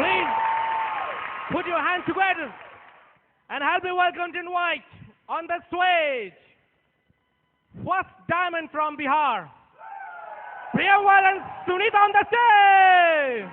Please put your hands together and help me welcome to invite on the stage first diamond from Bihar, Priyamvada and Sunita on the stage.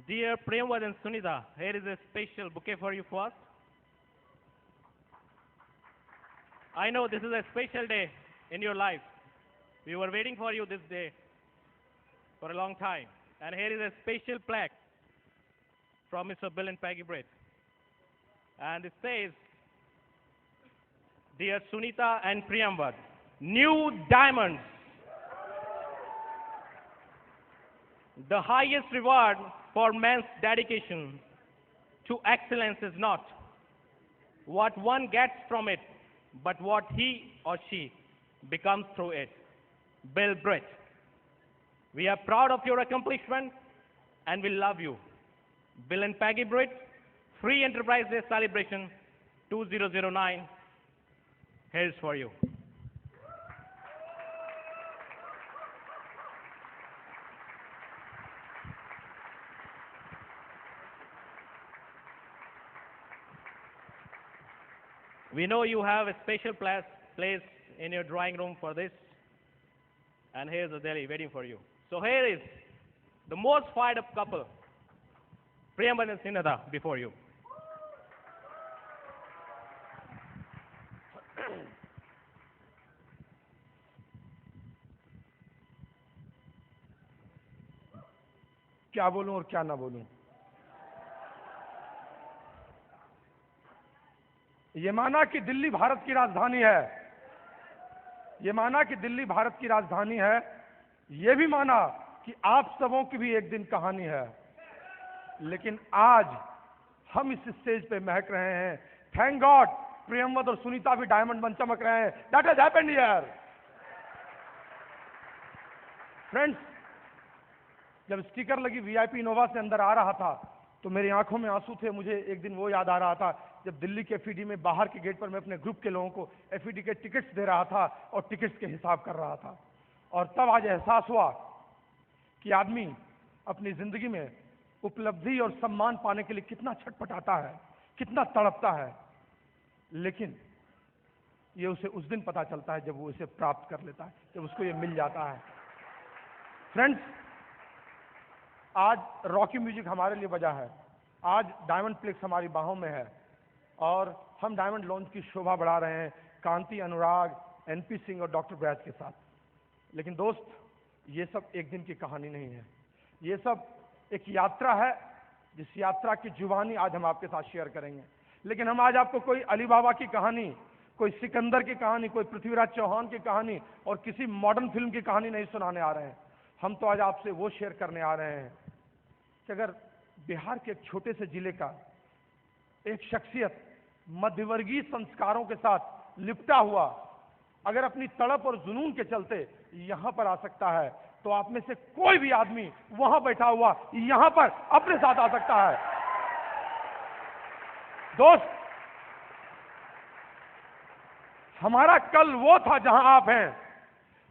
Dear Priyamvada and Sunita, here is a special bouquet for you first. I know this is a special day in your life. We were waiting for you this day for a long time. And here is a special plaque from Mr. Bill and Peggy Britt. And it says, Dear Sunita and Priyamvada, new diamonds. The highest reward for man's dedication to excellence is not what one gets from it, but what he or she becomes through it. Bill Britt. We are proud of your accomplishment and we love you. Bill and Peggy Britt, Free Enterprise Day Celebration 2009. Here's for you. We know you have a special place in your drawing room for this. And here's the Delhi waiting for you. So here is the most fired up couple, Priyamvada and Sunita, before you. क्या बोलूं और क्या ना बोलूं। ये माना कि दिल्ली भारत की राजधानी है, ये माना कि दिल्ली भारत की राजधानी है, ये भी माना कि आप सबों की भी एक दिन कहानी है। लेकिन आज हम इस स्टेज पे महक रहे हैं। थैंक गॉड प्रियमवद और सुनीता भी डायमंड बन चमक रहे हैं। That has happened here. Friends, जब स्टिकर लगी वीआईपी इनोवा से अंदर आ रहा था तो मेरी आंखों में आंसू थे। मुझे एक दिन वो याद आ रहा था जब दिल्ली के एफईडी में बाहर के गेट पर मैं अपने ग्रुप के लोगों को एफईडी के टिकट्स दे रहा था और टिकट्स के हिसाब कर रहा था। और तब आज एहसास हुआ कि आदमी अपनी जिंदगी में उपलब्धि और सम्मान पाने के लिए कितना छटपटाता है, कितना तड़पता है, लेकिन ये उसे उस दिन पता चलता है जब वो इसे प्राप्त कर लेता है, जब उसको ये मिल जाता है। फ्रेंड्स, आज रॉकी म्यूजिक हमारे लिए बजा है, आज डायमंड फ्लेक्स हमारी बाहों में है और हम डायमंड लॉन्च की शोभा बढ़ा रहे हैं कांति, अनुराग, एनपी सिंह और डॉक्टर बैज के साथ। लेकिन दोस्त, ये सब एक दिन की कहानी नहीं है, ये सब एक यात्रा है जिस यात्रा की जुबानी आज हम आपके साथ शेयर करेंगे। लेकिन हम आज आपको कोई अली बाबा की कहानी, कोई सिकंदर की कहानी, कोई पृथ्वीराज चौहान की कहानी और किसी मॉडर्न फिल्म की कहानी नहीं सुनाने आ रहे हैं। हम तो आज आपसे वो शेयर करने आ रहे हैं कि अगर बिहार के एक छोटे से जिले का एक शख्सियत मध्यवर्गीय संस्कारों के साथ लिपटा हुआ अगर अपनी तड़प और जुनून के चलते यहां पर आ सकता है, तो आप में से कोई भी आदमी वहां बैठा हुआ यहां पर अपने साथ आ सकता है। दोस्त, हमारा कल वो था जहां आप हैं,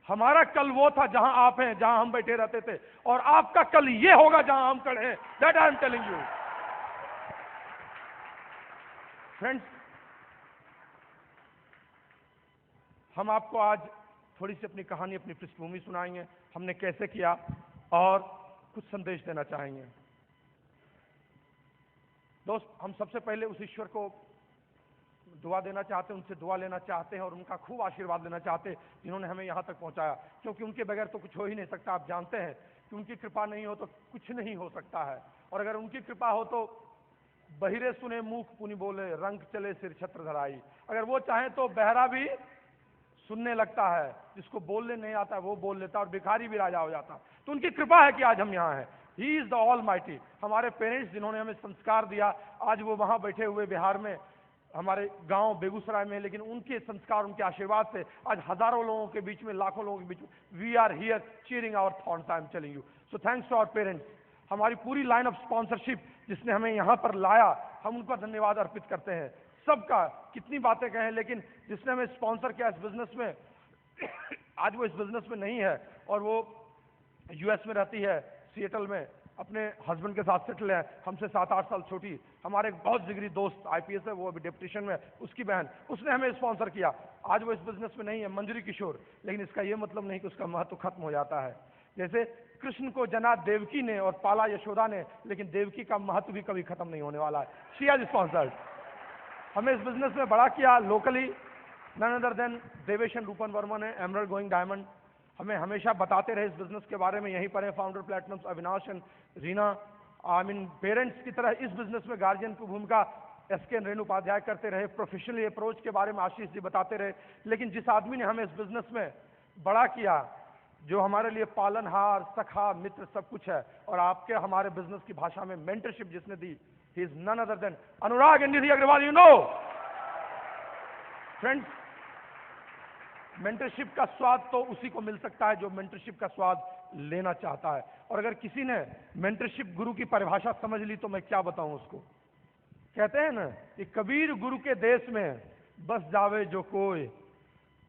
हमारा कल वो था जहां आप हैं, जहां हम बैठे रहते थे, और आपका कल ये होगा जहां हम खड़े हैं। That I am telling you friends. हम आपको आज थोड़ी सी अपनी कहानी, अपनी पृष्ठभूमि सुनाएंगे, हमने कैसे किया, और कुछ संदेश देना चाहेंगे। दोस्त, हम सबसे पहले उस ईश्वर को दुआ देना चाहते हैं, उनसे दुआ लेना चाहते हैं और उनका खूब आशीर्वाद लेना चाहते हैं जिन्होंने हमें यहाँ तक पहुँचाया, क्योंकि उनके बगैर तो कुछ हो ही नहीं सकता। आप जानते हैं कि उनकी कृपा नहीं हो तो कुछ नहीं हो सकता है, और अगर उनकी कृपा हो तो बहिरे सुने मूक पुनि बोले, रंग चले सिर छत्र धराई। अगर वो चाहे तो बहरा भी सुनने लगता है, जिसको बोलने नहीं आता वो बोल लेता, और भिखारी भी राजा हो जाता। तो उनकी कृपा है कि आज हम यहाँ हैं। He is the all mighty. हमारे पेरेंट्स जिन्होंने हमें संस्कार दिया, आज वो वहाँ बैठे हुए बिहार में, हमारे गांव बेगूसराय में, लेकिन उनके संस्कार, उनके आशीर्वाद से आज हजारों लोगों के बीच में, लाखों लोगों के बीच में we are here cheering our thoughts. I am telling you, so thanks to our parents. हमारी पूरी लाइन ऑफ स्पॉन्सरशिप जिसने हमें यहाँ पर लाया, हम उन पर धन्यवाद अर्पित करते हैं। सबका कितनी बातें कहें, लेकिन जिसने हमें स्पॉन्सर किया इस बिजनेस में, आज वो इस बिजनेस में नहीं है और वो यूएस में रहती है, सिएटल में, अपने हस्बैंड के साथ सेटल है, हमसे 7-8 साल छोटी। हमारे एक बहुत जिगरी दोस्त आईपीएस है, वो अभी डेप्यूटेशन में, उसकी बहन, उसने हमें स्पॉन्सर किया। आज वो इस बिजनेस में नहीं है, मंजरी किशोर, लेकिन इसका ये मतलब नहीं कि उसका महत्व खत्म हो जाता है। जैसे कृष्ण को जना देवकी ने और पाला यशोदा ने, लेकिन देवकी का महत्व भी कभी खत्म नहीं होने वाला है। She has sponsored. हमें इस बिजनेस में बड़ा किया locally, none other than Devesh and Rupan Varma ने, एमरल्ड गोइंग डायमंड। हमें हमेशा बताते रहे इस बिजनेस के बारे में, यहीं पर है founder platinums, Avinash and Reena. I mean parents की तरह इस बिजनेस में गार्जियन की भूमिका एसके रेणु उपाध्याय करते रहे। प्रोफेशनली अप्रोच के बारे में आशीष जी बताते रहे। लेकिन जिस आदमी ने हमें इस बिजनेस में बड़ा किया, जो हमारे लिए पालनहार, सखा, मित्र सब कुछ है, और आपके हमारे बिजनेस की भाषा में मेंटरशिप जिसने दी, he is none other than Anurag and Nidhi Agrawal. You know friends, mentorship का स्वाद तो उसी को मिल सकता है जो मेंटरशिप का स्वाद लेना चाहता है। और अगर किसी ने मेंटरशिप गुरु की परिभाषा समझ ली तो मैं क्या बताऊं उसको। कहते हैं ना कि कबीर गुरु के देश में बस जावे जो कोई,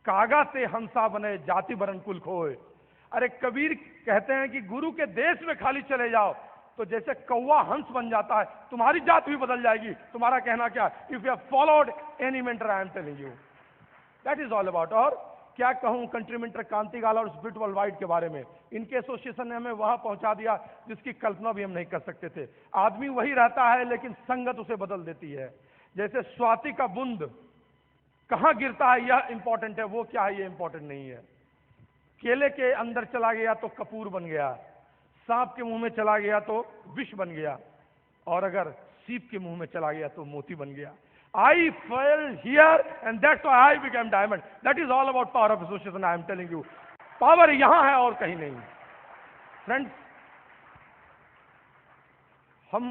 कागा ते हंसा बने जाति बरन कुल खोए। अरे कबीर कहते हैं कि गुरु के देश में खाली चले जाओ तो जैसे कौवा हंस बन जाता है, तुम्हारी जात भी बदल जाएगी। तुम्हारा कहना क्या? If you have followed any mentor, I am telling you, that is all about. और क्या कहूं कंट्री मेंटर कांति गाला और स्पिरिट वर्ल्ड वाइड के बारे में। इनके एसोसिएशन ने हमें वहां पहुंचा दिया जिसकी कल्पना भी हम नहीं कर सकते थे। आदमी वही रहता है लेकिन संगत उसे बदल देती है। जैसे स्वाति का बूंद कहां गिरता है यह इंपॉर्टेंट है, वो क्या है ये इंपॉर्टेंट नहीं है। केले के अंदर चला गया तो कपूर बन गया, सांप के मुंह में चला गया तो विष बन गया, और अगर सीप के मुंह में चला गया तो मोती बन गया। I fell here and that's why I became diamond. That is all about power of association. I am telling you, power यहां है और कहीं नहीं। फ्रेंड्स, हम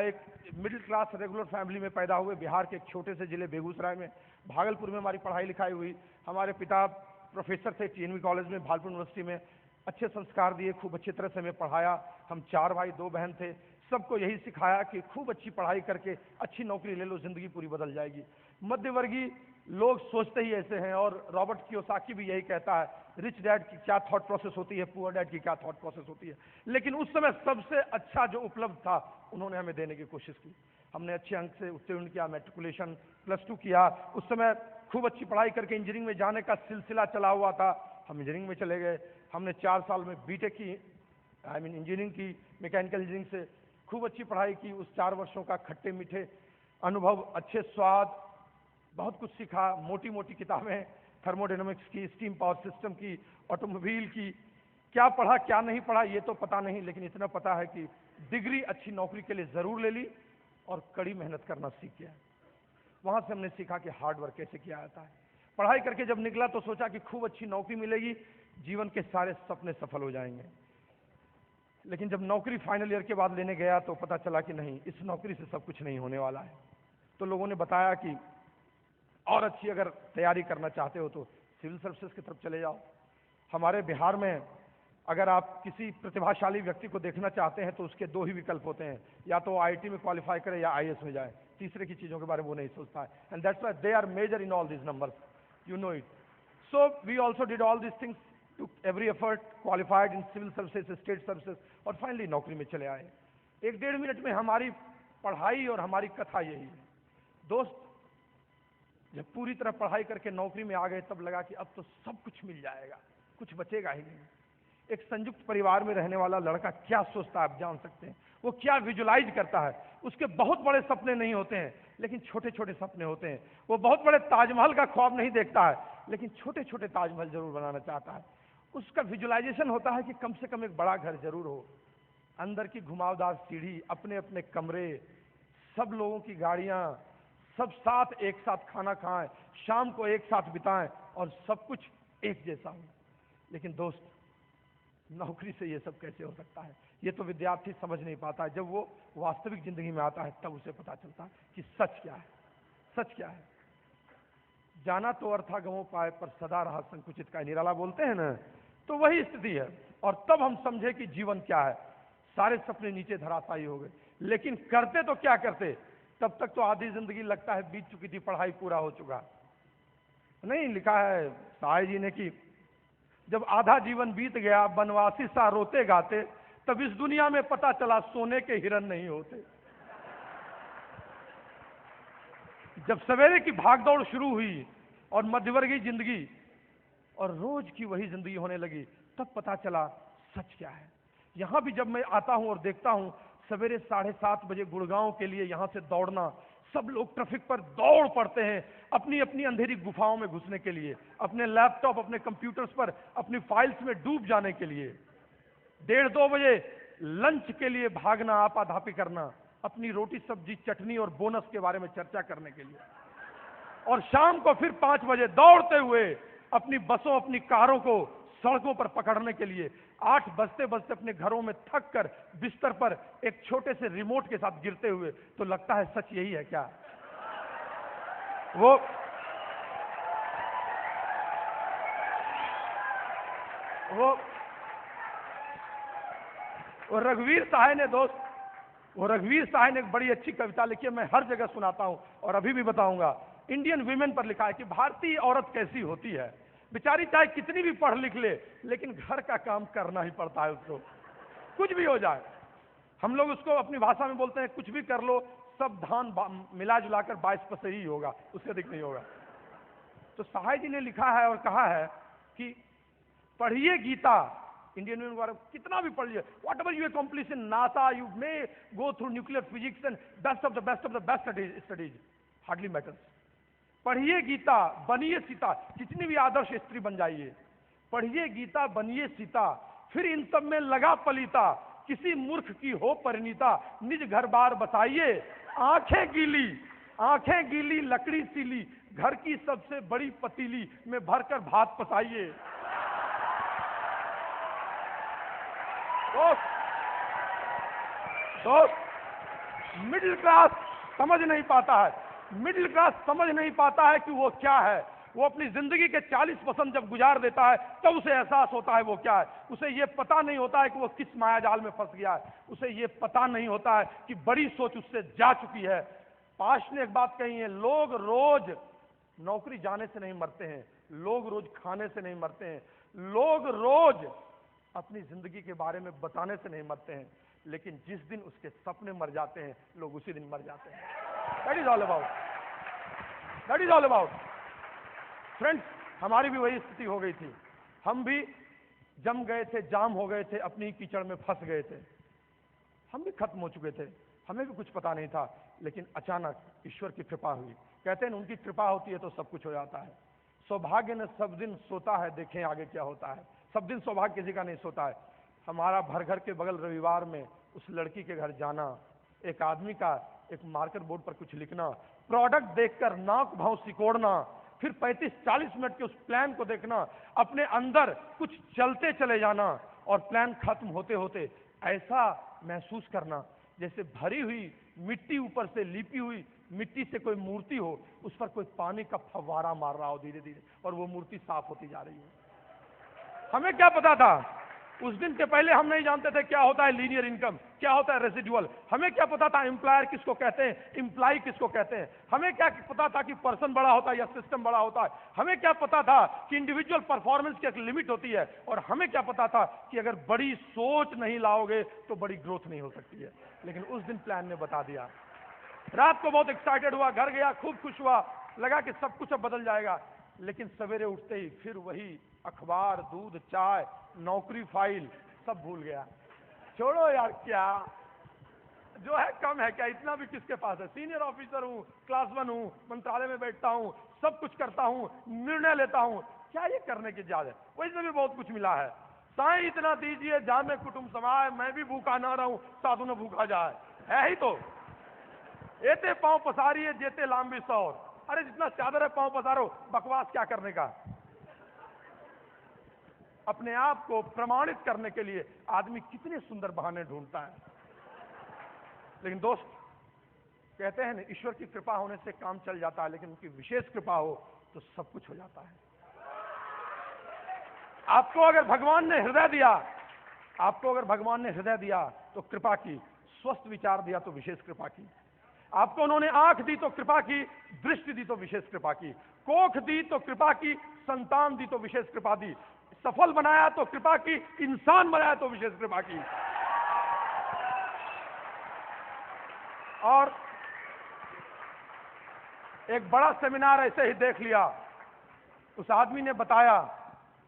एक मिडिल क्लास रेगुलर फैमिली में पैदा हुए, बिहार के एक छोटे से जिले बेगूसराय में। भागलपुर में हमारी पढ़ाई लिखाई हुई। हमारे पिता प्रोफेसर थे टीएनवी कॉलेज में, भागलपुर यूनिवर्सिटी में। अच्छे संस्कार दिए, खूब अच्छी तरह से हमें पढ़ाया। हम 4 भाई 2 बहन थे। सबको यही सिखाया कि खूब अच्छी पढ़ाई करके अच्छी नौकरी ले लो, जिंदगी पूरी बदल जाएगी। मध्यवर्गीय लोग सोचते ही ऐसे हैं, और रॉबर्ट कियोसाकी भी यही कहता है, रिच डैड की क्या थॉट प्रोसेस होती है, पुअर डैड की क्या थॉट प्रोसेस होती है। लेकिन उस समय सबसे अच्छा जो उपलब्ध था उन्होंने हमें देने की कोशिश की। हमने अच्छे अंक से उत्तीर्ण किया, मैट्रिकुलेशन +2 किया। उस समय खूब अच्छी पढ़ाई करके इंजीनियरिंग में जाने का सिलसिला चला हुआ था। हम इंजीनियरिंग में चले गए। हमने 4 साल में बीटेक की, आई मीन इंजीनियरिंग की, मैकेनिकल इंजीनियरिंग से खूब अच्छी पढ़ाई की। उस 4 वर्षों का खट्टे मीठे अनुभव, अच्छे स्वाद, बहुत कुछ सीखा। मोटी मोटी किताबें, थर्मोडायनामिक्स की, स्टीम पावर सिस्टम की, ऑटोमोबाइल की। क्या पढ़ा क्या नहीं पढ़ा ये तो पता नहीं, लेकिन इतना पता है कि डिग्री अच्छी नौकरी के लिए जरूर ले ली और कड़ी मेहनत करना सीख गया। वहां से हमने सीखा कि हार्ड वर्क कैसे किया जाता है। पढ़ाई करके जब निकला तो सोचा कि खूब अच्छी नौकरी मिलेगी, जीवन के सारे सपने सफल हो जाएंगे। लेकिन जब नौकरी फाइनल ईयर के बाद लेने गया तो पता चला कि नहीं, इस नौकरी से सब कुछ नहीं होने वाला है। तो लोगों ने बताया कि और अच्छी अगर तैयारी करना चाहते हो तो सिविल सर्विसेज की तरफ चले जाओ। हमारे बिहार में अगर आप किसी प्रतिभाशाली व्यक्ति को देखना चाहते हैं तो उसके दो ही विकल्प होते हैं, या तो आईआईटी में क्वालिफाई करे या आईएएस में जाए। तीसरे की चीजों के बारे में वो नहीं सोचता है। And that's why they are major in all these numbers, you know it. So we also did all these things, took every effort, qualified in civil services, state services, और फाइनली नौकरी में चले आए। 1-1.5 मिनट में हमारी पढ़ाई और हमारी कथा यही है। दोस्त, जब पूरी तरह पढ़ाई करके नौकरी में आ गए तब लगा कि अब तो सब कुछ मिल जाएगा, कुछ बचेगा ही नहीं। एक संयुक्त परिवार में रहने वाला लड़का क्या सोचता है आप जान सकते हैं। वो क्या विजुलाइज करता है। उसके बहुत बड़े सपने नहीं होते हैं, लेकिन छोटे छोटे सपने होते हैं। वो बहुत बड़े ताजमहल का ख्वाब नहीं देखता है, लेकिन छोटे छोटे ताजमहल जरूर बनाना चाहता है। उसका विजुलाइजेशन होता है कि कम से कम एक बड़ा घर जरूर हो, अंदर की घुमावदार सीढ़ी, अपने अपने कमरे, सब लोगों की गाड़ियां, सब साथ एक साथ खाना खाएं, शाम को एक साथ बिताएं और सब कुछ एक जैसा हो। लेकिन दोस्त, नौकरी से ये सब कैसे हो सकता है? ये तो विद्यार्थी समझ नहीं पाता है। जब वो वास्तविक जिंदगी में आता है तब उसे पता चलता है कि सच क्या है। सच क्या है? जाना तो अर्थागमों पाए पर सदा रहा संकुचित का, निराला बोलते हैं ना, तो वही स्थिति है। और तब हम समझे कि जीवन क्या है। सारे सपने नीचे धराशायी हो गए, लेकिन करते तो क्या करते? तब तक तो आधी जिंदगी लगता है बीत चुकी थी, पढ़ाई पूरा हो चुका नहीं। लिखा है साय जी ने कि जब आधा जीवन बीत गया बनवासी सा रोते गाते, तब इस दुनिया में पता चला सोने के हिरन नहीं होते। जब सवेरे की भागदौड़ शुरू हुई और मध्यवर्गीय जिंदगी और रोज की वही जिंदगी होने लगी, तब पता चला सच क्या है। यहां भी जब मैं आता हूं और देखता हूं सवेरे 7:30 बजे गुड़गांव के लिए यहां से दौड़ना, सब लोग ट्रैफिक पर दौड़ पड़ते हैं अपनी अपनी अंधेरी गुफाओं में घुसने के लिए, अपने लैपटॉप, अपने कंप्यूटर्स पर अपनी फाइल्स में डूब जाने के लिए। 1:30-2 बजे लंच के लिए भागना, आपाधापी करना, अपनी रोटी सब्जी चटनी और बोनस के बारे में चर्चा करने के लिए। और शाम को फिर 5 बजे दौड़ते हुए अपनी बसों, अपनी कारों को सड़कों पर पकड़ने के लिए। 8 बजते बजते अपने घरों में थक कर बिस्तर पर एक छोटे से रिमोट के साथ गिरते हुए। तो लगता है सच यही है क्या? वो रघुवीर साहय ने दोस्त, वो रघुवीर साहय ने एक बड़ी अच्छी कविता लिखी है, मैं हर जगह सुनाता हूं और अभी भी बताऊंगा। इंडियन वीमेन पर लिखा है कि भारतीय औरत कैसी होती है। बेचारी चाहे कितनी भी पढ़ लिख ले, लेकिन घर का काम करना ही पड़ता है उसको, कुछ भी हो जाए। हम लोग उसको अपनी भाषा में बोलते हैं कुछ भी कर लो, सब धान मिला जुलाकर 22 पर ही होगा, उससे अधिक नहीं होगा। तो साहय जी ने लिखा है और कहा है कि पढ़िए गीता। इंडियन वीमेन द्वारा कितना भी पढ़ लीजिए, what ever you accomplish in NASA, you may go through nuclear physics and best of the best studies, hardly matters. पढ़िए गीता, बनिए सीता, कितनी भी आदर्श स्त्री बन जाइए। पढ़िए गीता, बनिए सीता, फिर इन सब में लगा पलीता, किसी मूर्ख की हो परिणीता, निज घर बार बसाइए, आंखें गीली लकड़ी सीली, घर की सबसे बड़ी पतीली में भरकर भात पसाइए। दोस्त, मिडिल क्लास समझ नहीं पाता है, मिडिल क्लास समझ नहीं पाता है कि वो क्या है। वो अपनी जिंदगी के 40% जब गुजार देता है तब उसे एहसास होता है वो क्या है। उसे ये पता नहीं होता है कि वो किस मायाजाल में फंस गया है। उसे ये पता नहीं होता है कि बड़ी सोच उससे जा चुकी है। पाश ने एक बात कही है, लोग रोज नौकरी जाने से नहीं मरते हैं, लोग रोज खाने से नहीं मरते हैं, लोग रोज अपनी जिंदगी के बारे में बताने से नहीं मरते हैं, लेकिन जिस दिन उसके सपने मर जाते हैं लोग उसी दिन मर जाते हैं। That is all about, that is all about. Friends, हमारी भी वही स्थिति हो गई थी। हम भी जम गए थे, जाम हो गए थे, अपनी कीचड़ में फंस गए थे। हम भी खत्म हो चुके थे, हमें भी कुछ पता नहीं था। लेकिन अचानक ईश्वर की कृपा हुई। कहते हैं उनकी कृपा होती है तो सब कुछ हो जाता है। सौभाग्य ने सब दिन सोता है, देखें आगे क्या होता है। सब दिन सौभाग्य किसी का नहीं सोता है। हमारा भर घर के बगल रविवार में उस लड़की के घर जाना, एक आदमी का एक मार्कर बोर्ड पर कुछ लिखना, प्रोडक्ट देखकर नाक भाव सिकोड़ना, फिर 35-40 मिनट के उस प्लान को देखना, अपने अंदर कुछ चलते चले जाना और प्लान खत्म होते होते ऐसा महसूस करना जैसे भरी हुई मिट्टी ऊपर से लिपी हुई मिट्टी से कोई मूर्ति हो, उस पर कोई पानी का फव्वारा मार रहा हो धीरे धीरे और वो मूर्ति साफ होती जा रही हो। हमें क्या पता था उस दिन के पहले, हम नहीं जानते थे क्या होता है लीनियर इनकम, क्या होता है रेसिडुअल, हमें क्या पता था एम्प्लॉयर किसको कहते हैं, एम्प्लॉय किसको कहते हैं, हमें क्या पता था कि पर्सन बड़ा होता है या सिस्टम बड़ा होता है, हमें क्या पता था कि इंडिविजुअल परफॉर्मेंस की एक लिमिट होती है, और हमें क्या पता था कि अगर बड़ी सोच नहीं लाओगे तो बड़ी ग्रोथ नहीं हो सकती है। लेकिन उस दिन प्लान ने बता दिया। रात को बहुत एक्साइटेड हुआ, घर गया, खूब खुश हुआ, लगा कि सब कुछ अब बदल जाएगा। लेकिन सवेरे उठते ही फिर वही अखबार, दूध, चाय, नौकरी, फाइल सब भूल गया। छोड़ो यार, क्या जो है कम है, क्या इतना भी किसके पास है। सीनियर ऑफिसर हूं, क्लास 1 हूं, मंत्रालय में बैठता हूं, सब कुछ करता हूं, निर्णय लेता हूं, क्या ये करने की इजाजत है। वैसे भी बहुत कुछ मिला है। साईं इतना दीजिए जामे कुटुंब समाए, मैं भी भूखा ना रहूं, साधु न भूखा जाए। है ही तो, एते पांव पसारिए जेते लांबी सौर। अरे जितना चादर है पांव पसारो, बकवास क्या करने का। अपने आप को प्रमाणित करने के लिए आदमी कितने सुंदर बहाने ढूंढता है। लेकिन दोस्त, कहते हैं ना, ईश्वर की कृपा होने से काम चल जाता है, लेकिन उनकी विशेष कृपा हो तो सब कुछ हो जाता है। आपको अगर भगवान ने हृदय दिया, आपको अगर भगवान ने हृदय दिया तो कृपा की, स्वस्थ विचार दिया तो विशेष कृपा की, आपको उन्होंने आंख दी तो कृपा की, दृष्टि दी तो विशेष कृपा की, कोख दी तो कृपा की, संतान दी तो विशेष कृपा दी, सफल बनाया तो कृपा की, इंसान बनाया तो विशेष कृपा की। और एक बड़ा सेमिनार ऐसे ही देख लिया, उस आदमी ने बताया,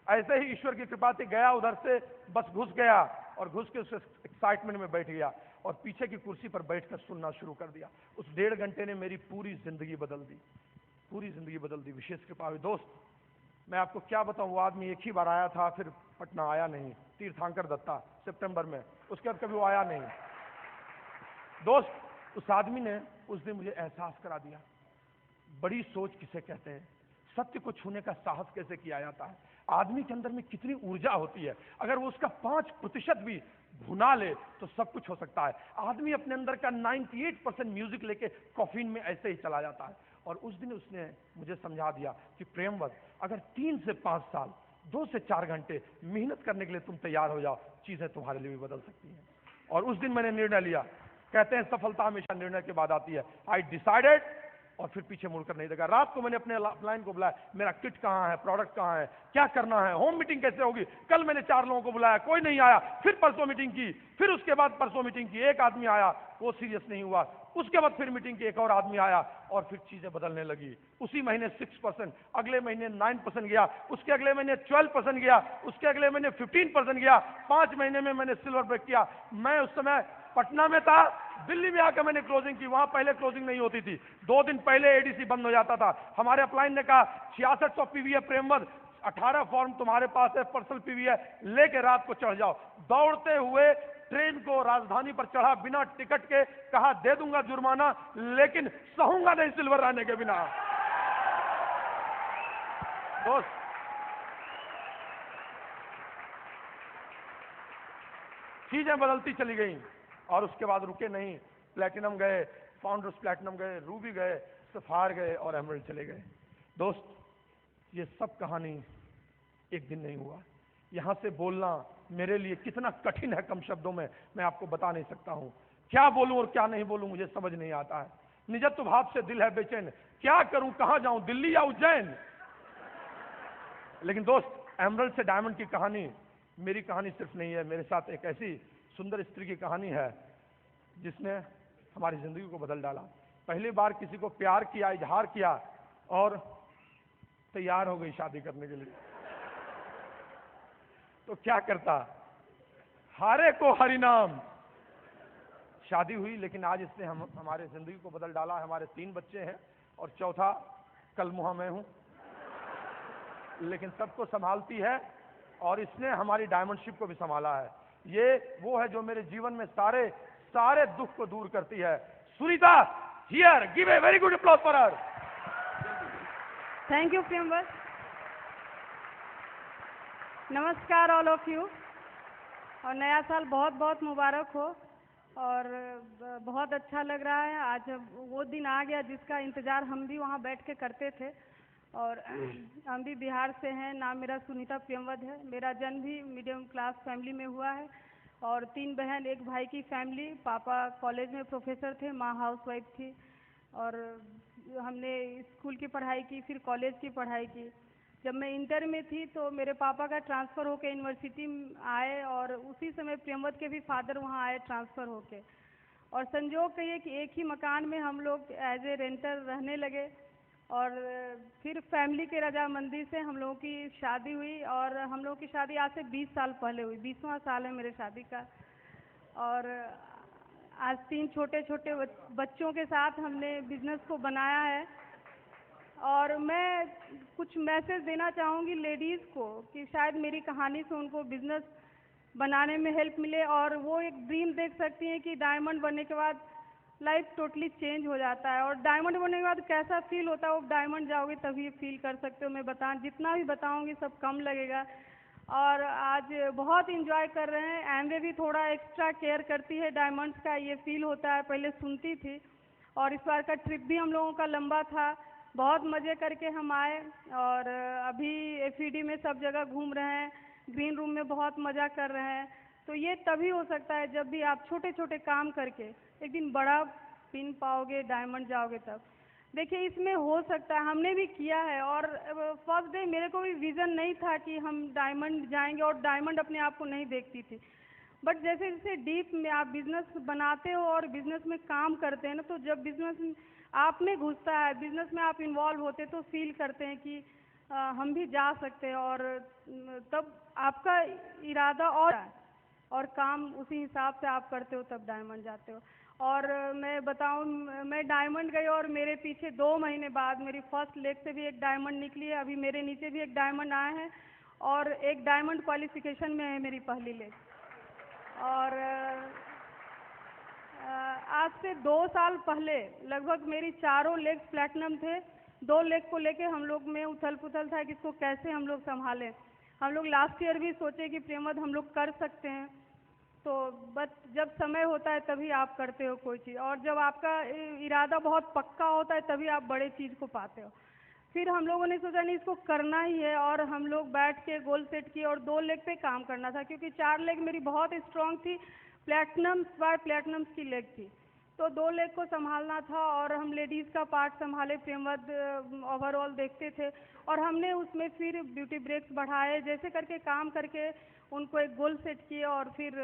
ऐसे ही ईश्वर की कृपा थी, गया उधर से बस घुस गया और घुस के उस एक्साइटमेंट में बैठ गया और पीछे की कुर्सी पर बैठकर सुनना शुरू कर दिया। उस 1.5 घंटे ने मेरी पूरी जिंदगी बदल दी, पूरी जिंदगी बदल दी। विशेष कृपा हुई। दोस्त, मैं आपको क्या बताऊं, वो आदमी एक ही बार आया था, फिर पटना आया नहीं। तीर्थंकर दत्ता, सितंबर में, उसके बाद कभी वो आया नहीं। दोस्त, उस आदमी ने उस दिन मुझे एहसास करा दिया, बड़ी सोच किसे कहते हैं, सत्य को छूने का साहस कैसे किया जाता है, आदमी के अंदर में कितनी ऊर्जा होती है। अगर वो उसका 5% भी भुना ले तो सब कुछ हो सकता है। आदमी अपने अंदर का 98% म्यूजिक लेके कॉफीन में ऐसे ही चला जाता है। और उस दिन उसने मुझे समझा दिया कि प्रेमवत, अगर 3 से 5 साल, 2 से 4 घंटे मेहनत करने के लिए तुम तैयार हो जाओ, चीजें तुम्हारे लिए भी बदल सकती हैं। और उस दिन मैंने निर्णय लिया। कहते हैं सफलता हमेशा निर्णय के बाद आती है। आई डिसाइडेड, और फिर पीछे मुड़कर नहीं देखा। रात को मैंने अपने लाइन को बुलाया, मेरा किट कहाँ है, प्रोडक्ट कहाँ है, क्या करना है, होम मीटिंग कैसे होगी। कल मैंने 4 लोगों को बुलाया, कोई नहीं आया। फिर परसों मीटिंग की, फिर उसके बाद परसों मीटिंग की, एक आदमी आया, वो सीरियस नहीं हुआ। उसके बाद फिर मीटिंग की, एक और आदमी आया और फिर चीजें बदलने लगी। उसी महीने 6%, अगले महीने 9% गया, उसके अगले महीने 12% गया, उसके अगले महीने 15% गया। 5 महीने में मैंने सिल्वर ब्रेक किया। मैं उस समय पटना में था, दिल्ली में आकर मैंने क्लोजिंग की। वहां पहले क्लोजिंग नहीं होती थी, 2 दिन पहले एडीसी बंद हो जाता था। हमारे अपलाइन ने कहा 6600 पीवी है प्रेमवत, 18 फॉर्म तुम्हारे पास है, पर्सनल पीवी है, लेके रात को चढ़ जाओ। दौड़ते हुए ट्रेन को राजधानी पर चढ़ा, बिना टिकट के, कहा दे दूंगा जुर्माना लेकिन सहूंगा नहीं सिल्वर रहने के बिना। दोस्त, चीजें बदलती चली गई और उसके बाद रुके नहीं। प्लैटिनम गए, फाउंडर्स प्लैटिनम गए, रूबी गए, सफायर गए और एमरल्ड चले गए। दोस्त, ये सब कहानी एक दिन नहीं हुआ। यहां से बोलना मेरे लिए कितना कठिन है, कम शब्दों में मैं आपको बता नहीं सकता हूं। क्या बोलूं और क्या नहीं बोलूं मुझे समझ नहीं आता है। निजत्व भाव से दिल है बेचैन, क्या करूं, कहां जाऊं, दिल्ली या उज्जैन। लेकिन दोस्त, एमरल्ड से डायमंड की कहानी मेरी कहानी सिर्फ नहीं है। मेरे साथ एक ऐसी सुंदर स्त्री की कहानी है जिसने हमारी जिंदगी को बदल डाला। पहली बार किसी को प्यार किया, इजहार किया और तैयार हो गई शादी करने के लिए। तो क्या करता, हारे को हरिनाम। शादी हुई, लेकिन आज इसने हमारे जिंदगी को बदल डाला। हमारे 3 बच्चे हैं और चौथा कलमुहा मैं हूं, लेकिन सबको संभालती है और इसने हमारी डायमंडशिप को भी संभाला है। ये वो है जो मेरे जीवन में सारे दुख को दूर करती है। Sunita, Here, give a very good applause for her. Thank you Priyamvar. नमस्कार ऑल ऑफ यू, और नया साल बहुत बहुत मुबारक हो। और बहुत अच्छा लग रहा है, आज वो दिन आ गया जिसका इंतज़ार हम भी वहाँ बैठ के करते थे। और हम भी बिहार से हैं, नाम मेरा सुनीता प्रियंवद है। मेरा जन्म भी मीडियम क्लास फैमिली में हुआ है, और 3 बहन 1 भाई की फैमिली। पापा कॉलेज में प्रोफेसर थे, माँ हाउसवाइफ थी। और हमने स्कूल की पढ़ाई की, फिर कॉलेज की पढ़ाई की। जब मैं इंटर में थी तो मेरे पापा का ट्रांसफ़र होके यूनिवर्सिटी आए, और उसी समय प्रियंवद के भी फादर वहाँ आए ट्रांसफ़र होके। और संजोग कहिए कि एक ही मकान में हम लोग एज ए रेंटर रहने लगे। और फिर फैमिली के रजामंदी से हम लोगों की शादी हुई, और हम लोगों की शादी आज से 20 साल पहले हुई। 20वां साल है मेरे शादी का। और आज 3 छोटे छोटे बच्चों के साथ हमने बिजनेस को बनाया है। और मैं कुछ मैसेज देना चाहूँगी लेडीज़ को कि शायद मेरी कहानी से उनको बिजनेस बनाने में हेल्प मिले, और वो एक ड्रीम देख सकती हैं कि डायमंड बनने के बाद लाइफ टोटली चेंज हो जाता है। और डायमंड बनने के बाद कैसा फील होता है वो डायमंड जाओगे तभी फील कर सकते हो। मैं जितना भी बताऊँगी सब कम लगेगा। और आज बहुत इंजॉय कर रहे हैं। एमवे भी थोड़ा एक्स्ट्रा केयर करती है डायमंड्स का, ये फील होता है। पहले सुनती थी। और इस बार का ट्रिप भी हम लोगों का लंबा था, बहुत मज़े करके हम आए। और अभी एफईडी में सब जगह घूम रहे हैं, ग्रीन रूम में बहुत मज़ा कर रहे हैं। तो ये तभी हो सकता है जब भी आप छोटे छोटे काम करके एक दिन बड़ा पिन पाओगे, डायमंड जाओगे तब। देखिए इसमें हो सकता है, हमने भी किया है। और फर्स्ट डे मेरे को भी विज़न नहीं था कि हम डायमंड जाएंगे, और डायमंड अपने आप को नहीं देखती थी। बट जैसे जैसे डीप में आप बिजनेस बनाते हो और बिजनेस में काम करते हैं ना, तो जब बिजनेस आप में घुसता है, बिजनेस में आप इन्वॉल्व होते तो फील करते हैं कि हम भी जा सकते हैं। और तब आपका इरादा और काम उसी हिसाब से आप करते हो, तब डायमंड जाते हो। और मैं बताऊं, मैं डायमंड गई और मेरे पीछे 2 महीने बाद मेरी फर्स्ट लेग से भी एक डायमंड निकली है। अभी मेरे नीचे भी एक डायमंड आए हैं, और एक डायमंड क्वालिफिकेशन में है मेरी पहली लेग। और आज से 2 साल पहले लगभग मेरी 4 लेग्स प्लैटिनम थे। 2 लेग को लेके हम लोग में उथल पुथल था कि इसको कैसे हम लोग संभालें। हम लोग लास्ट ईयर भी सोचे कि प्रियंवद हम लोग कर सकते हैं। तो बस जब समय होता है तभी आप करते हो कोई चीज़, और जब आपका इरादा बहुत पक्का होता है तभी आप बड़े चीज़ को पाते हो। फिर हम लोगों ने सोचा नहीं, इसको करना ही है। और हम लोग बैठ के गोल सेट किए, और 2 लेग पे काम करना था, क्योंकि 4 लेग मेरी बहुत स्ट्रांग थी। प्लैटिनम्स बाय प्लैटिनम्स की लेग थी, तो 2 लेग को संभालना था। और हम लेडीज़ का पार्ट संभाले, प्रियंवद ओवरऑल देखते थे। और हमने उसमें फिर ब्यूटी ब्रेक्स बढ़ाए, जैसे करके काम करके उनको एक गोल सेट किए। और फिर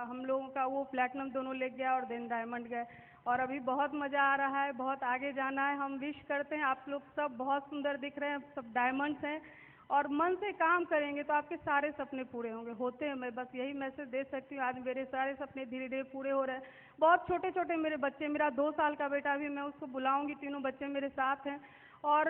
हम लोगों का वो प्लैटिनम दोनों लेग गया, और देन डायमंड गए। और अभी बहुत मज़ा आ रहा है, बहुत आगे जाना है। हम विश करते हैं, आप लोग सब बहुत सुंदर दिख रहे हैं, सब डायमंड्स हैं। और मन से काम करेंगे तो आपके सारे सपने पूरे होते हैं। मैं बस यही मैसेज दे सकती हूँ। आज मेरे सारे सपने धीरे धीरे पूरे हो रहे हैं। बहुत छोटे छोटे मेरे बच्चे, मेरा 2 साल का बेटा भी, मैं उसको बुलाऊंगी, तीनों बच्चे मेरे साथ हैं। और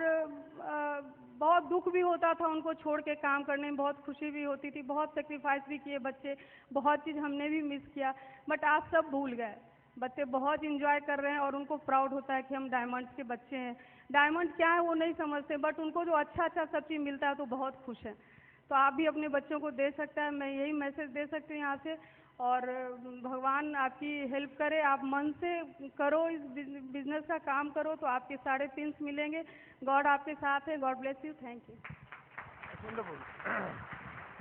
बहुत दुख भी होता था उनको छोड़ के काम करने में, बहुत खुशी भी होती थी। बहुत सेक्रीफाइस भी किए बच्चे, बहुत चीज़ हमने भी मिस किया। बट आज सब भूल गए। बच्चे बहुत इंजॉय कर रहे हैं, और उनको प्राउड होता है कि हम डायमंड्स के बच्चे हैं। डायमंड क्या है वो नहीं समझते, बट उनको जो अच्छा अच्छा सब चीज़ मिलता है तो बहुत खुश हैं। तो आप भी अपने बच्चों को दे सकते हैं, मैं यही मैसेज दे सकती हूँ यहाँ से। और भगवान आपकी हेल्प करे, आप मन से करो, इस बिजनेस का काम करो तो आपके सारे पिंस मिलेंगे। गॉड आपके साथ है। God bless you. Thank you.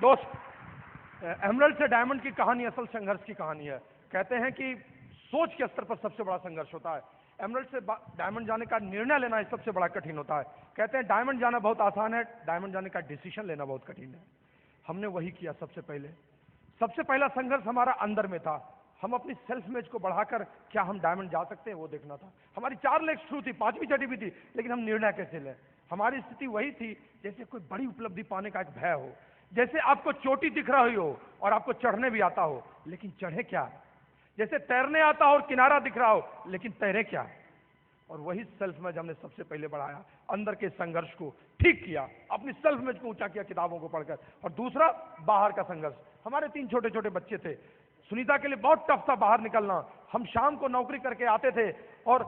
दोस्त, एमरल्ड से डायमंड की कहानी असल संघर्ष की कहानी है। कहते हैं कि सोच के स्तर पर सबसे बड़ा संघर्ष होता है। एमरल्ड से डायमंड जाने का निर्णय लेना ही सबसे बड़ा कठिन होता है। कहते हैं डायमंड जाना बहुत आसान है, डायमंड जाने का डिसीजन लेना बहुत कठिन है। हमने वही किया सबसे पहले। सबसे पहला संघर्ष हमारा अंदर में था। हम अपनी सेल्फ इमेज को बढ़ाकर क्या हम डायमंड जा सकते हैं वो देखना था। हमारी 4 लेग्स ट्रू थी, 5वीं चढ़ी भी थी, लेकिन हम निर्णय कैसे लें। हमारी स्थिति वही थी जैसे कोई बड़ी उपलब्धि पाने का एक भय हो, जैसे आपको चोटी दिख रही हो और आपको चढ़ने भी आता हो, लेकिन चढ़े क्या। जैसे तैरने आता हो और किनारा दिख रहा हो, लेकिन तैरे क्या। और वही सेल्फ इमेज हमने सबसे पहले बढ़ाया, अंदर के संघर्ष को ठीक किया, अपनी सेल्फ इमेज को ऊंचा किया किताबों को पढ़कर। और दूसरा, बाहर का संघर्ष। हमारे 3 छोटे छोटे बच्चे थे, सुनीता के लिए बहुत टफ था बाहर निकलना। हम शाम को नौकरी करके आते थे और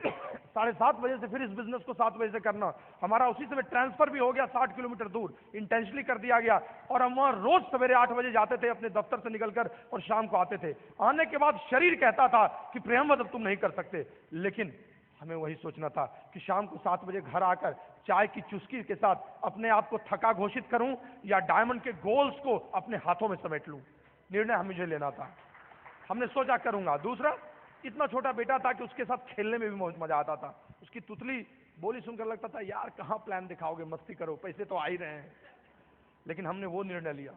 7:30 बजे से फिर इस बिजनेस को 7 बजे से करना, हमारा उसी समय ट्रांसफर भी हो गया 60 किलोमीटर दूर, इंटेंशनली कर दिया गया। और हम वहाँ रोज सवेरे 8 बजे जाते थे अपने दफ्तर से निकलकर और शाम को आते थे। आने के बाद शरीर कहता था कि प्रियंवद अब तुम नहीं कर सकते, लेकिन हमें वही सोचना था कि शाम को 7 बजे घर आकर चाय की चुस्की के साथ अपने आप को थका घोषित करूं या डायमंड के गोल्स को अपने हाथों में समेट लूं। निर्णय हमें मुझे लेना था। हमने सोचा करूंगा। दूसरा, इतना छोटा बेटा था कि उसके साथ खेलने में भी बहुत मजा आता था। उसकी तुतली बोली सुनकर लगता था यार कहाँ प्लान दिखाओगे, मस्ती करो, पैसे तो आ ही रहे हैं। लेकिन हमने वो निर्णय लिया।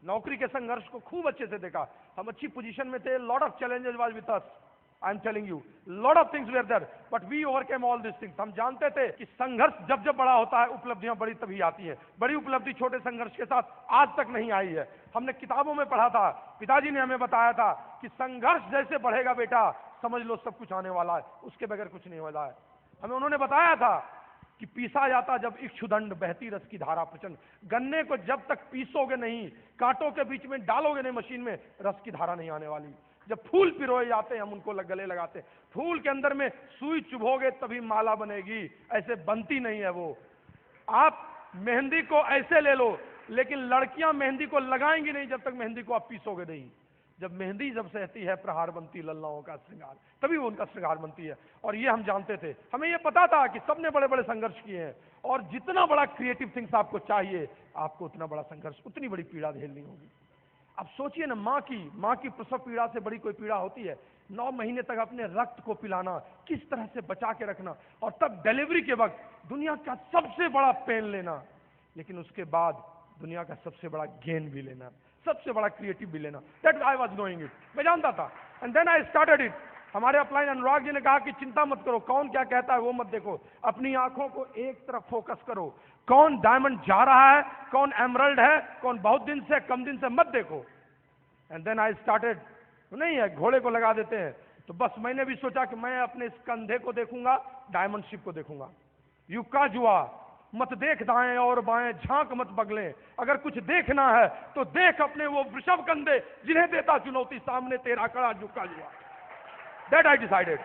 नौकरी के संघर्ष को खूब अच्छे से देखा। हम अच्छी पोजीशन में थे। Lot of challenges was with us. I am telling you, lot of things were there, but we overcame all this things. हम जानते थे कि संघर्ष जब जब बड़ा होता है उपलब्धियां बड़ी तभी आती है। बड़ी उपलब्धि छोटे संघर्ष के साथ आज तक नहीं आई है। हमने किताबों में पढ़ा था, पिताजी ने हमें बताया था कि संघर्ष जैसे बढ़ेगा बेटा समझ लो सब कुछ आने वाला है, उसके बगैर कुछ नहीं वाला है। हमें उन्होंने बताया था कि पीसा जाता जब इक्षुदंड बहती रस की धारा प्रचंड। गन्ने को जब तक पीसोगे नहीं, कांटों के बीच में डालोगे नहीं मशीन में, रस की धारा नहीं आने वाली। जब फूल पिरोए जाते हैं हम उनको गले लगाते हैं। फूल के अंदर में सुई चुभोगे तभी माला बनेगी, ऐसे बनती नहीं है वो। आप मेहंदी को ऐसे ले लो, लेकिन लड़कियां मेहंदी को लगाएंगी नहीं जब तक मेहंदी को आप पीसोगे नहीं। जब मेहंदी जब सहती है प्रहार बनती लल्लाओं का श्रृंगार, तभी वो उनका श्रृंगार बनती है। और ये हम जानते थे। हमें ये पता था कि सबने बड़े बड़े संघर्ष किए हैं, और जितना बड़ा क्रिएटिव थिंग्स आपको चाहिए, आपको उतना बड़ा संघर्ष, उतनी बड़ी पीड़ा झेलनी होगी। अब सोचिए ना, माँ की प्रसव पीड़ा से बड़ी कोई पीड़ा होती है? 9 महीने तक अपने रक्त को पिलाना, किस तरह से बचा के रखना, और तब डिलीवरी के वक्त दुनिया का सबसे बड़ा पेन लेना, लेकिन उसके बाद दुनिया का सबसे बड़ा गेन भी लेना, सबसे बड़ा क्रिएटिव भी लेना। That I was knowing it, मैं जानता था। And then I started it. हमारे अपलाइन अनुराग जी ने कहा कि चिंता मत करो, कौन क्या कहता है वो मत देखो, अपनी आंखों को एक तरफ फोकस करो। कौन डायमंड जा रहा है, कौन एमरल्ड है, कौन बहुत दिन से कम दिन से, मत देखो। And then I started. नहीं है, घोड़े को लगा देते हैं। तो बस मैंने भी सोचा कि मैं अपने इस कंधे को देखूंगा, डायमंड शिप को देखूंगा। युक्का जुआ, मत देख दाएं और बाएं, झांक मत बगले। अगर कुछ देखना है तो देख अपने वो वृषभ कंधे जिन्हें देता चुनौती, सामने तेरा कड़ा युक्का जुआ। That I decided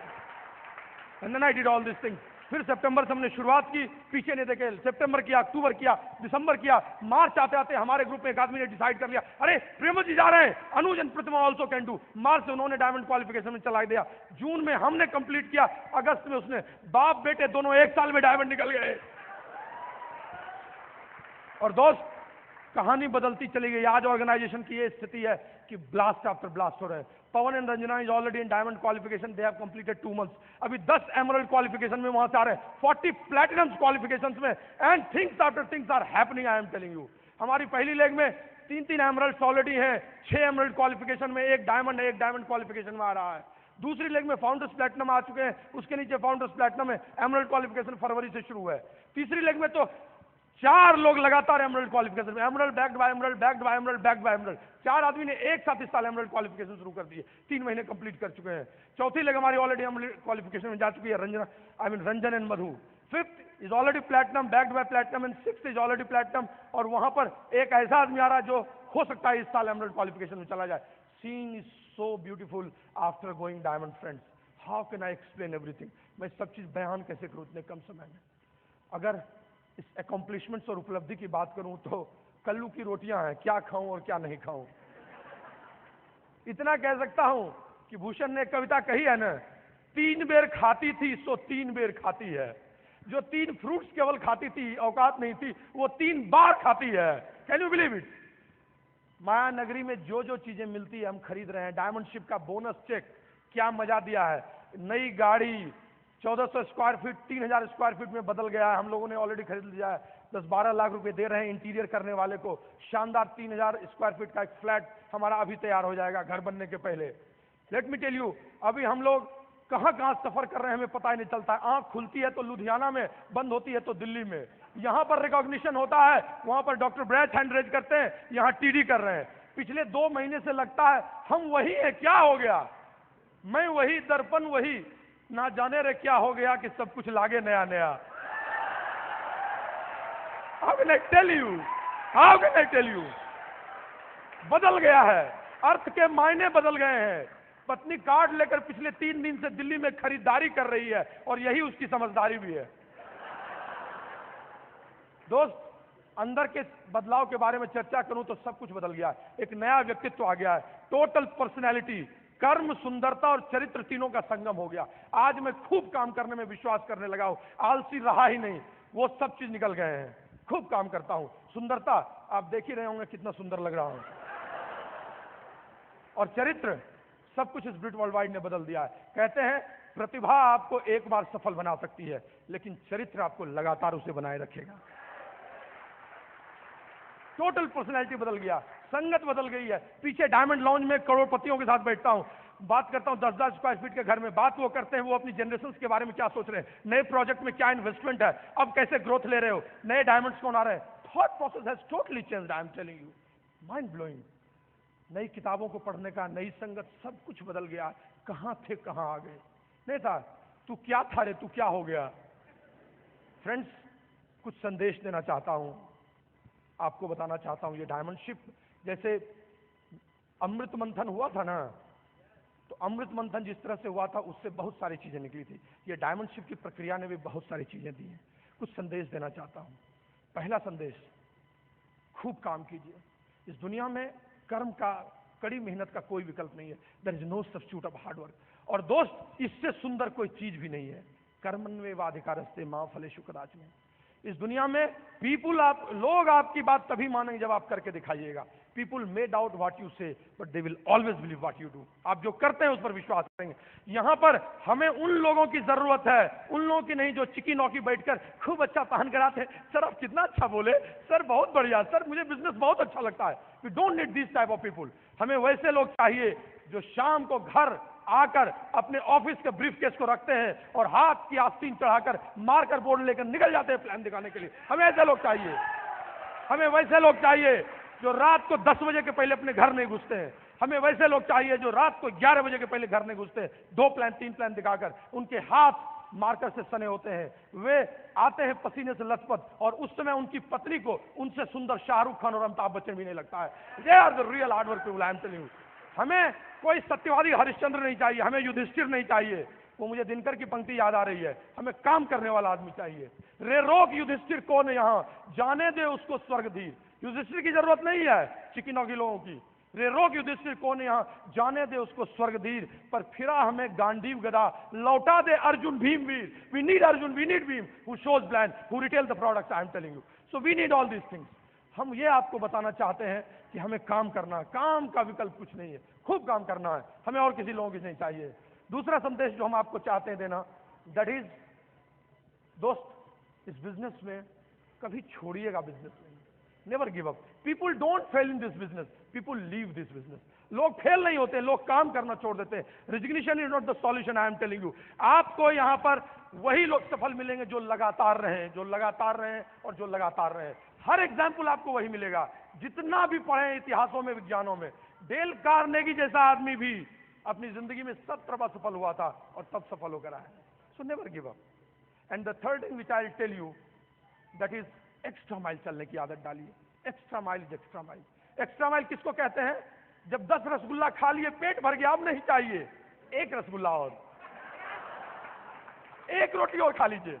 and then I did all this things. फिर सितंबर से हमने शुरुआत की, पीछे नहीं देखे। सितंबर किया, अक्टूबर किया, दिसंबर किया, मार्च आते आते हमारे ग्रुप में एक आदमी ने डिसाइड कर लिया, अरे प्रेमवत जी जा रहे हैं, Anuj and Pratima also can do. March से उन्होंने डायमंड क्वालिफिकेशन में चला दिया। जून में हमने कंप्लीट किया, अगस्त में उसने, बाप बेटे दोनों एक साल में डायमंड निकल गए। और दोस्त, कहानी बदलती चली गई। आज ऑर्गेनाइजेशन की ये स्थिति है कि ब्लास्ट आफ्टर ब्लास्ट हो रहे हैं। Pawan and Ranjana is already in diamond qualification, they have completed 2 months। अभी 10 एमरल्ड क्वालिफिकेशन में वहां से आ रहे हैं, 40 प्लैटिनम क्वालिफिकेशंस में, and things after things are happening, I am telling you. हमारी पहली लेग में 3 एमरल्ड्स ऑलरेडी हैं, 6 एमरल्ड क्वालिफिकेशन में, 1 डायमंड है, 1 डायमंड क्वालिफिकेशन में आ रहा है। दूसरी लेग में फाउंडर्स प्लैटिनम आ चुके हैं, उसके नीचे फाउंडर्स प्लैटिनम है, एमरल्ड क्वालिफिकेशन फरवरी से शुरू है। तीसरी लेग में तो 4 लोग लगातार एमरल्ड क्वालिफिकेशन में, emerald backed by emerald, backed by emerald, backed by emerald. 4 आदमी ने एक साथ इस साल एमरल्ड क्वालिफिकेशन शुरू कर दिए, 3 महीने कंप्लीट कर चुके हैं। चौथी लेग हमारी ऑलरेडी एमरल्ड क्वालिफिकेशन में जा चुकी है, Ranjan and Madhu. 5th is already platinum, backed by platinum, and 6th is already platinum. और वहां पर एक ऐसा आदमी आ रहा है जो हो सकता है इस साल एमरल्ड क्वालिफिकेशन में चला जाए। Scene is so beautiful after going diamond friends. How can I explain everything? मैं सब चीज बयान कैसे करूं इतने कम समय में? अगर इस अकॉम्प्लिशमेंट्स और उपलब्धि की बात करूं तो कल्लू की रोटियां हैं, क्या खाऊं और क्या नहीं खाऊं। इतना कह सकता हूं कि भूषण ने एक कविता कही है ना, 3 बेर खाती थी सो 3 बेर खाती है। जो 3 फ्रूट्स केवल खाती थी, औकात नहीं थी, वो 3 बार खाती है। Can you believe it? माया नगरी में जो जो चीजें मिलती है हम खरीद रहे हैं। डायमंड शिप का बोनस चेक क्या मजा दिया है। नई गाड़ी 1400 स्क्वायर फीट 3000 स्क्वायर फीट में बदल गया है, हम लोगों ने ऑलरेडी खरीद लिया है। 10-12 लाख रुपए दे रहे हैं इंटीरियर करने वाले को। शानदार 3000 स्क्वायर फीट का एक फ्लैट हमारा अभी तैयार हो जाएगा घर बनने के पहले। लेट मी टेल यू, अभी हम लोग कहां कहां सफर कर रहे हैं हमें पता ही नहीं चलता है। आंख खुलती है तो लुधियाना में, बंद होती है तो दिल्ली में। यहां पर रिकॉग्निशन होता है, वहां पर डॉक्टर ब्रैट हैंड रेज करते हैं, यहां टीडी कर रहे हैं। पिछले 2 महीने से लगता है हम वही है, क्या हो गया? मैं वही, दर्पण वही, ना जाने रे क्या हो गया कि सब कुछ लागे नया नया। How can I tell you? How can I tell you? बदल गया है, अर्थ के मायने बदल गए हैं। पत्नी कार्ड लेकर पिछले 3 दिन से दिल्ली में खरीदारी कर रही है और यही उसकी समझदारी भी है। दोस्त, अंदर के बदलाव के बारे में चर्चा करूं तो सब कुछ बदल गया है। एक नया व्यक्तित्व आ गया है। टोटल पर्सनैलिटी, कर्म, सुंदरता और चरित्र तीनों का संगम हो गया। आज मैं खूब काम करने में विश्वास करने लगा हूं, आलसी रहा ही नहीं, वो सब चीज निकल गए हैं। खूब काम करता हूं। सुंदरता, आप देख ही रहे होंगे कितना सुंदर लग रहा हूं। और चरित्र, सब कुछ इस ब्रिट वर्ल्ड वाइड ने बदल दिया है। कहते हैं प्रतिभा आपको एक बार सफल बना सकती है, लेकिन चरित्र आपको लगातार उसे बनाए रखेगा। टोटल पर्सनैलिटी बदल गया, संगत बदल गई है। पीछे डायमंड लॉन्ज में करोड़पतियों के साथ बैठता हूं, बात करता हूं 10,000 स्क्वायर फीट के घर में। बात वो करते हैं वो अपनी जनरेशन के बारे में क्या सोच रहे हैं, नए प्रोजेक्ट में क्या इन्वेस्टमेंट है, अब कैसे ग्रोथ ले रहे हो, नए डायमंड्स कौन आ रहे हैं। Thought process has totally changed, I am telling you, mind blowing. नई किताबों को पढ़ने का, नई संगत, सब कुछ बदल गया। कहां थे कहां आ गए। नहीं था, तू क्या था रे, तू क्या हो गया। फ्रेंड्स, कुछ संदेश देना चाहता हूं, आपको बताना चाहता हूं। ये डायमंड शिप, जैसे अमृत मंथन हुआ था ना, तो अमृत मंथन जिस तरह से हुआ था उससे बहुत सारी चीजें निकली थी। ये डायमंड शिप की प्रक्रिया ने भी बहुत सारी चीजें दी हैं। कुछ संदेश देना चाहता हूं। पहला संदेश, खूब काम कीजिए। इस दुनिया में कर्म का, कड़ी मेहनत का कोई विकल्प नहीं है। There is no substitute of hard work. और दोस्त, इससे सुंदर कोई चीज भी नहीं है। कर्मण्येवाधिकारस्ते मां फलेषु कदाचन। इस दुनिया में लोग आपकी बात तभी मानेंगे जब आप करके दिखाइएगा। People may doubt what you say, but they will always believe what you do. आप जो करते हैं उस पर विश्वास करेंगे। यहां पर हमें उन लोगों की जरूरत है, उन लोगों की नहीं जो चिकी नौकी बैठकर खूब अच्छा पहन कर आते हैं। सर आप कितना अच्छा बोले, सर बहुत बढ़िया, सर मुझे बिजनेस बहुत अच्छा लगता है। We don't need this type of people. हमें वैसे लोग चाहिए जो शाम को घर आकर अपने ऑफिस के ब्रीफ केस को रखते हैं और हाथ की आस्तीन चढ़ाकर मार्कर बोर्ड लेकर निकल जाते हैं प्लान दिखाने के लिए। हमें ऐसे लोग चाहिए। हमें वैसे लोग चाहिए जो रात को 10 बजे के पहले अपने घर नहीं घुसते हैं। हमें वैसे लोग चाहिए जो रात को 11 बजे के पहले घर नहीं घुसते हैं। 2 प्लान 3 प्लान दिखाकर उनके हाथ मार्कर से सने होते हैं। वे आते हैं पसीने से लथपथ, और उस समय उनकी पत्नी को उनसे सुंदर शाहरुख खान और अमिताभ बच्चन भी नहीं लगता है। They are the real hard work people, I am telling you. हमें कोई सत्यवादी हरिश्चंद्र नहीं चाहिए, हमें युधिष्ठिर नहीं चाहिए। वो मुझे दिनकर की पंक्ति याद आ रही है। हमें काम करने वाला आदमी चाहिए। रे रोक युधिष्ठिर कौन है यहाँ, जाने दे उसको स्वर्गधीर। युधिष्ठिर की जरूरत नहीं है चिकिनों की लोगों की। रे रोक युधिष्ठिर कौन है यहाँ, जाने दे उसको स्वर्गधीर। पर फिरा हमें गांडीव गदा, लौटा दे अर्जुन भीम वीर। We need Arjun, we need Bhim who shows plan, who retail the products, I am telling you. So we need all these things. हम ये आपको बताना चाहते हैं कि हमें काम करना है। काम का विकल्प कुछ नहीं है, खूब काम करना है। हमें और किसी लोगों की नहीं चाहिए। दूसरा संदेश जो हम आपको चाहते हैं देना, दैट इज, दोस्त, इस बिजनेस में कभी छोड़िएगा बिजनेस में। Never give up. People don't fail in this business, people leave this business. लोग फेल नहीं होते, लोग काम करना छोड़ देते हैं। Resignation is not the solution, I am telling you. आपको यहां पर वही लोग सफल मिलेंगे जो लगातार रहे, जो लगातार रहे और जो लगातार रहे। हर एग्जाम्पल आपको वही मिलेगा। जितना भी पढ़े इतिहासों में, विज्ञानों में, डेल कार्नेगी जैसा आदमी भी अपनी जिंदगी में 17 बार सफल हुआ था और तब सफल होकर आया। So never give up. And the third thing which I will tell you, that is extra mile चलने की आदत डालिए। Extra mile is extra mile. Extra mile किसको कहते हैं? जब 10 रसगुल्ला खा लिए, पेट भर गया, अब नहीं चाहिए, 1 रसगुल्ला और 1 रोटी और खा लीजिए।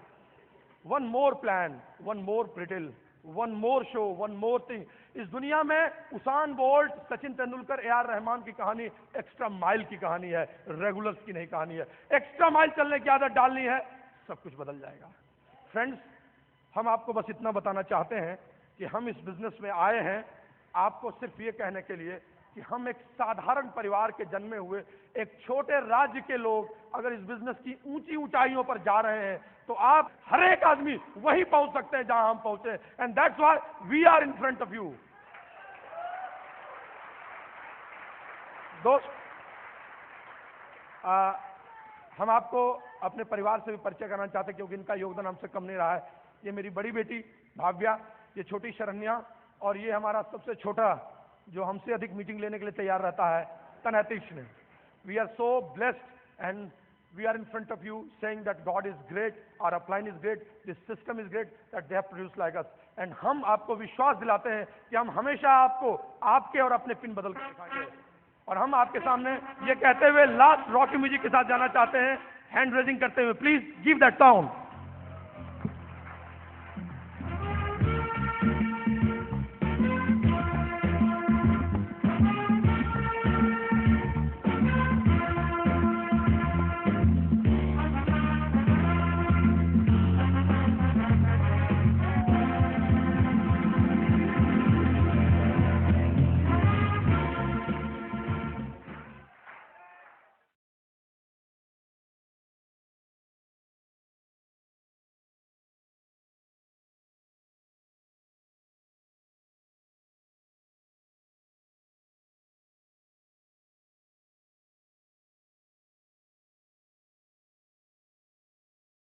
One more plan, one more प्रिटिल, one more show, one more thing. इस दुनिया में उसान बोल्ट, सचिन तेंदुलकर, ए.आर. रहमान की कहानी एक्स्ट्रा माइल की कहानी है, रेगुलर्स की नहीं कहानी है। एक्स्ट्रा माइल चलने की आदत डालनी है, सब कुछ बदल जाएगा। फ्रेंड्स, हम आपको बस इतना बताना चाहते हैं कि हम इस बिजनेस में आए हैं आपको सिर्फ ये कहने के लिए कि हम एक साधारण परिवार के जन्मे हुए एक छोटे राज्य के लोग अगर इस बिजनेस की ऊंची ऊंचाइयों पर जा रहे हैं, तो आप हर एक आदमी वहीं पहुंच सकते हैं जहां हम पहुंचे। And that's why we are in front of you. दोस्त, हम आपको अपने परिवार से भी परिचय कराना चाहते हैं क्योंकि इनका योगदान हमसे कम नहीं रहा है। ये मेरी बड़ी बेटी भाव्या, ये छोटी शरण्या, और ये हमारा सबसे छोटा जो हमसे अधिक मीटिंग लेने के लिए तैयार रहता है, तनहतीश ने। We are so blessed and we are in front of you saying that God is great, our upline is great, this system is great, that they have produced like us. And हम आपको विश्वास दिलाते हैं कि हम हमेशा आपको आपके और अपने पिन बदल कर दिखाएंगे। और हम आपके सामने ये कहते हुए लास्ट रॉकी म्यूजिक के साथ जाना चाहते हैं, हैंड रेजिंग करते हुए, प्लीज गिव दैट साउंड।